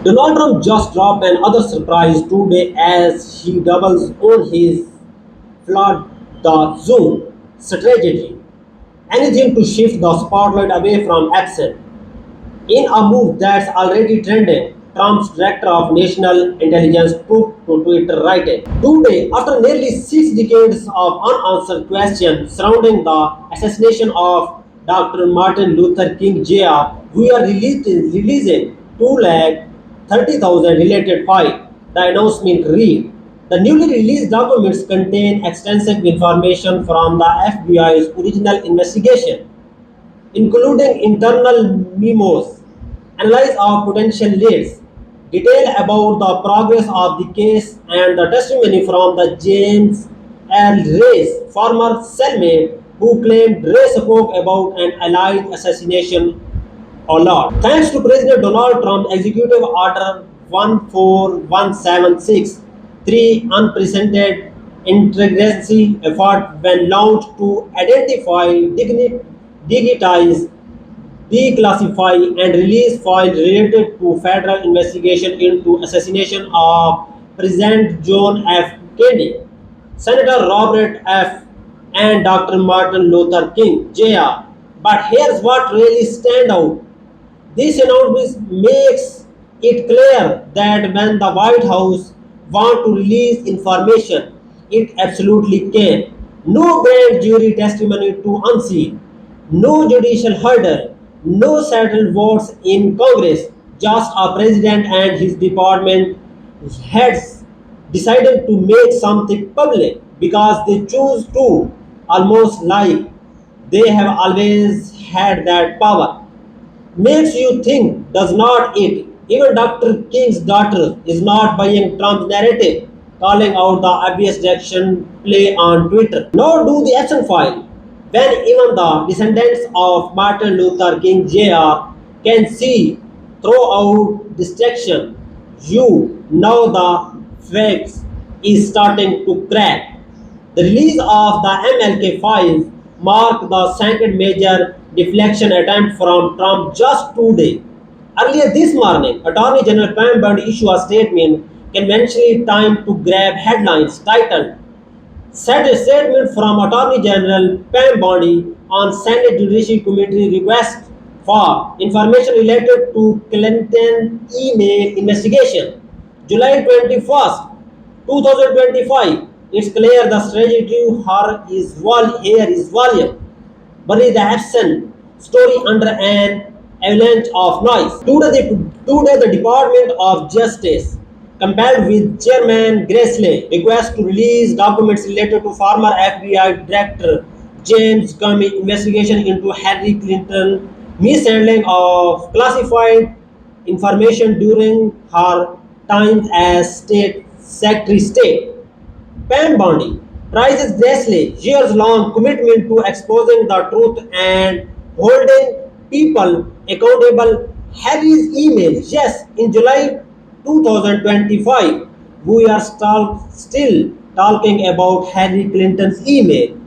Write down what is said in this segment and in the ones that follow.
Donald Trump just dropped another surprise today as he doubles on his flood the zone strategy. Anything to shift the spotlight away from Epstein. In a move that's already trending, Trump's director of national intelligence took to Twitter writing, today, after nearly 6 decades of unanswered questions surrounding the assassination of Dr. Martin Luther King Jr., we are releasing 230,000 related files. The announcement read, the newly released documents contain extensive information from the FBI's original investigation, including internal memos, analysis of potential leads, detail about the progress of the case, and the testimony from the James L. Ray's former cellmate who claimed Ray spoke about an alleged assassination or not. Thanks to President Donald Trump Executive Order 14176, three unprecedented interagency effort when launched to identify, digitize, declassify, and release files related to federal investigation into assassination of President John F. Kennedy, Senator Robert F. and Dr. Martin Luther King Jr. But here's what really stand out. This announcement makes it clear that when the White House wants to release information, it absolutely can. No grand jury testimony to unseal, no judicial hurdle, no settled votes in Congress, just a president and his department heads decided to make something public because they choose to, almost like they have always had that power. Makes you think, does not it? Even Dr. King's daughter is not buying Trump's narrative, calling out the obvious direction play on Twitter. Nor do the action file. When even the descendants of Martin Luther King Jr. can see throughout distraction, you know the facts is starting to crack. The release of the MLK files marked the second major deflection attempt from Trump just 2 days. Earlier this morning, Attorney General Pam Bondi issued a statement conventionally timed to grab headlines titled Said a statement from Attorney General Pam Bondi on Senate Judiciary Committee request for information related to Clinton email investigation. July 21st, 2025. It's clear the strategy to her is here is volume. Bury the absent story under an avalanche of noise. Today the Department of Justice, compelled with Chairman Grassley, request to release documents related to former FBI Director James Comey investigation into Hillary Clinton mishandling of classified information during her time as State Secretary of State. Pam Bondi prizes Grassley's years-long commitment to exposing the truth and holding people accountable. Harry's emails, yes, in July 2025, we are still talking about Harry Clinton's email.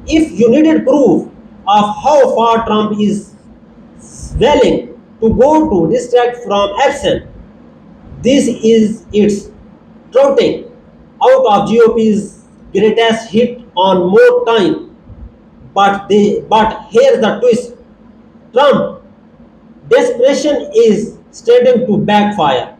If you needed proof of how far Trump is willing to go to distract from action, this is its trotting out of GOP's greatest hit on more time. But here's the twist. Trump desperation is starting to backfire.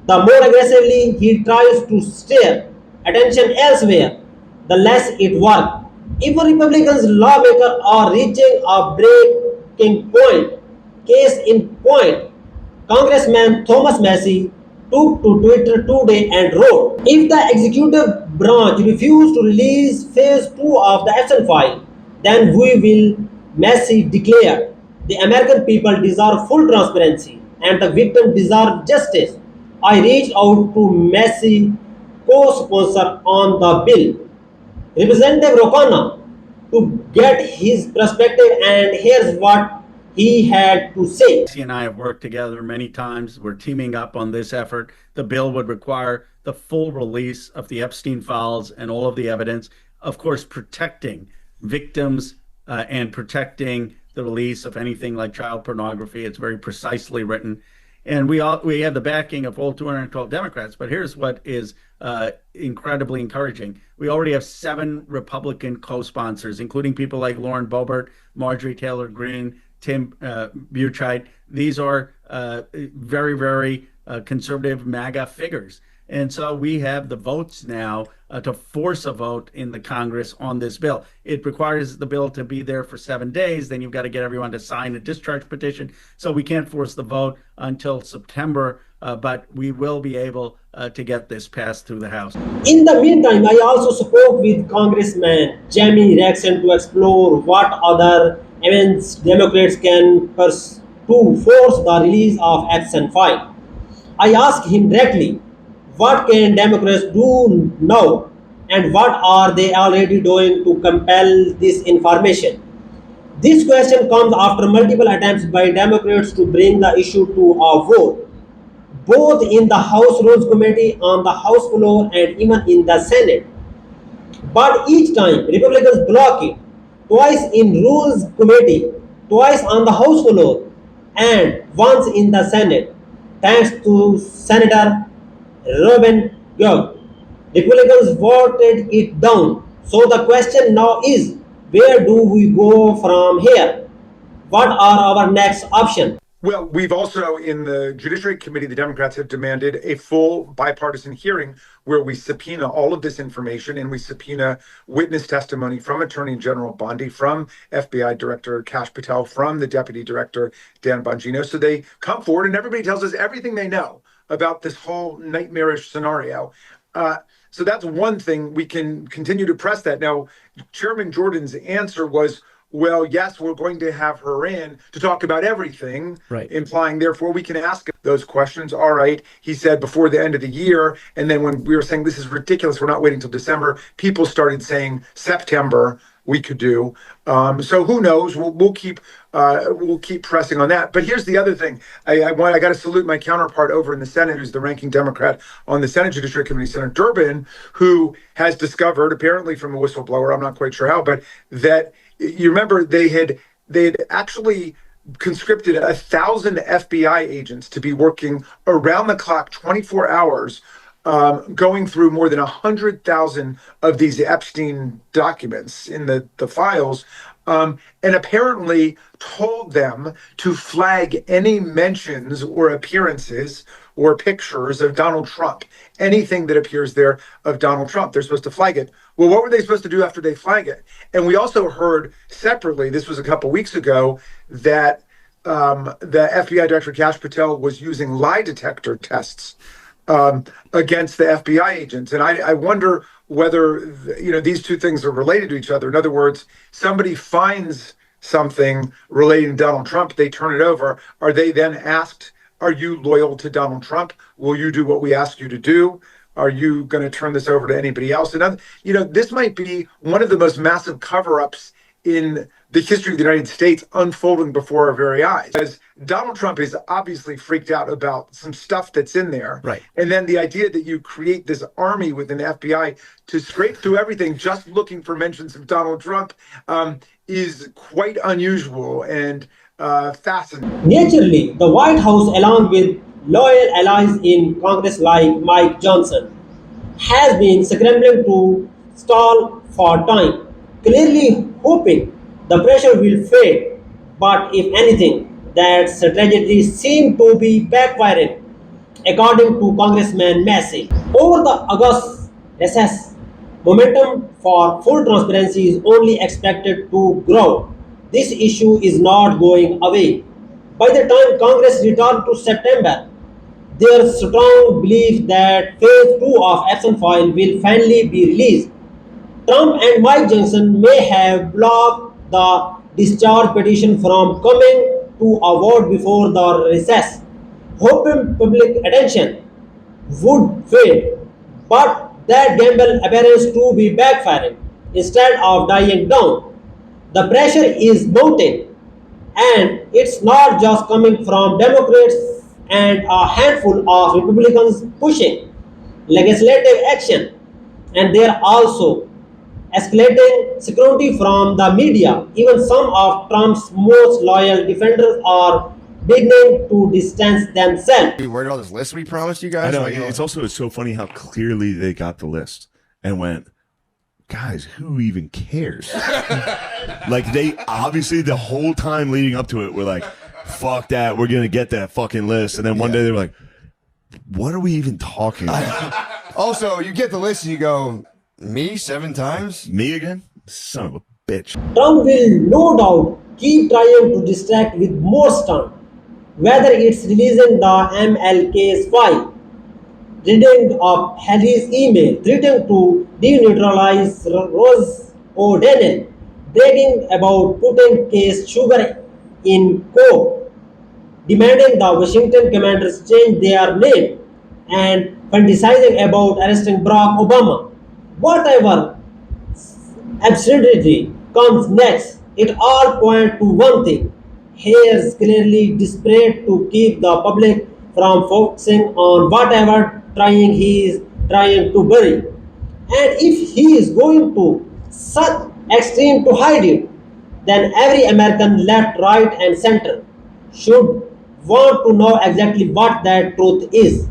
The more aggressively he tries to steer attention elsewhere, the less it works. Even Republicans lawmakers are reaching a breaking point. Case in point, Congressman Thomas Massey took to Twitter today and wrote, if the executive branch refuses to release phase 2 of the action file, then we will, Massey declared. The American people deserve full transparency and the victims deserve justice. I reached out to Massey, co-sponsor on the bill, Representative Rokana, to get his perspective, and here's what he had to say. He and I have worked together many times. We're teaming up on this effort. The bill would require the full release of the Epstein files and all of the evidence, of course, protecting victims and protecting the release of anything like child pornography. It's very precisely written. And we have the backing of all 212 Democrats. But here's what is incredibly encouraging: we already have 7 Republican co-sponsors, including people like Lauren Boebert, Marjorie Taylor Greene, Tim Burchett. These are very, very conservative MAGA figures. And so we have the votes now to force a vote in the Congress on this bill. It requires the bill to be there for 7 days. Then you've got to get everyone to sign a discharge petition. So we can't force the vote until September, but we will be able to get this passed through the House. In the meantime, I also spoke with Congressman Jamie Rexon to explore what other events Democrats can pursue to force the release of Epstein file. I asked him directly, what can Democrats do now and what are they already doing to compel this information? This question comes after multiple attempts by Democrats to bring the issue to a vote, both in the House Rules Committee on the House floor and even in the Senate. But each time, Republicans block it, twice in Rules Committee, twice on the House floor, and once in the Senate, thanks to Senator Robin Young. Republicans voted it down. So the question now is, where do we go from here? What are our next options? Well, we've also, in the Judiciary Committee, the Democrats have demanded a full bipartisan hearing where we subpoena all of this information and we subpoena witness testimony from Attorney General Bondi, from FBI Director Kash Patel, from the Deputy Director Dan Bongino. So they come forward and everybody tells us everything they know about this whole nightmarish scenario. So that's one thing. We can continue to press that. Now, Chairman Jordan's answer was, well, yes, we're going to have her in to talk about everything, right, implying, therefore, we can ask those questions. All right, he said, before the end of the year. And then when we were saying this is ridiculous, we're not waiting till December, people started saying September we could do. So who knows? We'll keep pressing on that. But here's the other thing. I got to salute my counterpart over in the Senate, who's the ranking Democrat on the Senate Judiciary Committee, Senator Durbin, who has discovered, apparently from a whistleblower, I'm not quite sure how, but that you remember they had actually conscripted 1,000 FBI agents to be working around the clock, 24 hours, going through more than 100,000 of these Epstein documents in the files, and apparently told them to flag any mentions or appearances or pictures of Donald Trump, anything that appears there of Donald Trump. They're supposed to flag it. Well, what were they supposed to do after they flag it? And we also heard separately, this was a couple weeks ago, that the FBI Director Kash Patel was using lie detector tests against the FBI agents. And I wonder whether these two things are related to each other. In other words, somebody finds something relating to Donald Trump, they turn it over. Are they then asked, are you loyal to Donald Trump? Will you do what we ask you to do? Are you going to turn this over to anybody else? And this might be one of the most massive cover-ups in the history of the United States unfolding before our very eyes. Because Donald Trump is obviously freaked out about some stuff that's in there. right. And then the idea that you create this army within the FBI to scrape through everything just looking for mentions of Donald Trump is quite unusual and fascinating. Naturally, the White House, along with loyal allies in Congress like Mike Johnson, has been scrambling to stall for time, clearly hoping the pressure will fade. But if anything, that strategy seemed to be backfiring, according to Congressman Massey. Over the August recess, momentum for full transparency is only expected to grow. This issue is not going away. By the time Congress returns to September, there is strong belief that phase 2 of Epstein file will finally be released. Trump and Mike Johnson may have blocked the discharge petition from coming to a vote before the recess, hoping public attention would fade. But that gamble appears to be backfiring. Instead of dying down, the pressure is mounting, and it's not just coming from Democrats and a handful of Republicans pushing legislative action, and they're also escalating scrutiny from the media. Even some of Trump's most loyal defenders are beginning to distance themselves. Where did all this list we promised you I guys? know. Like, It's also so funny how clearly they got the list and went, guys, who even cares? Like, they obviously the whole time leading up to it were like, fuck that, we're gonna get that fucking list. And then one day they were like, what are we even talking about? also, you get the list and you go, me 7 times? Me again? Son of a bitch. Trump will no doubt keep trying to distract with more stunt, whether it's releasing the MLK's file, reading up Haley's email, threatening to denuclearize Rose O'Donnell, bragging about putting case sugar in coke, demanding the Washington commanders change their name, and fantasizing about arresting Barack Obama. Whatever absurdity comes next, it all points to one thing. He is clearly desperate to keep the public from focusing on whatever trying he is trying to bury. And if he is going to such extreme to hide it, then every American left, right, and center should want to know exactly what that truth is.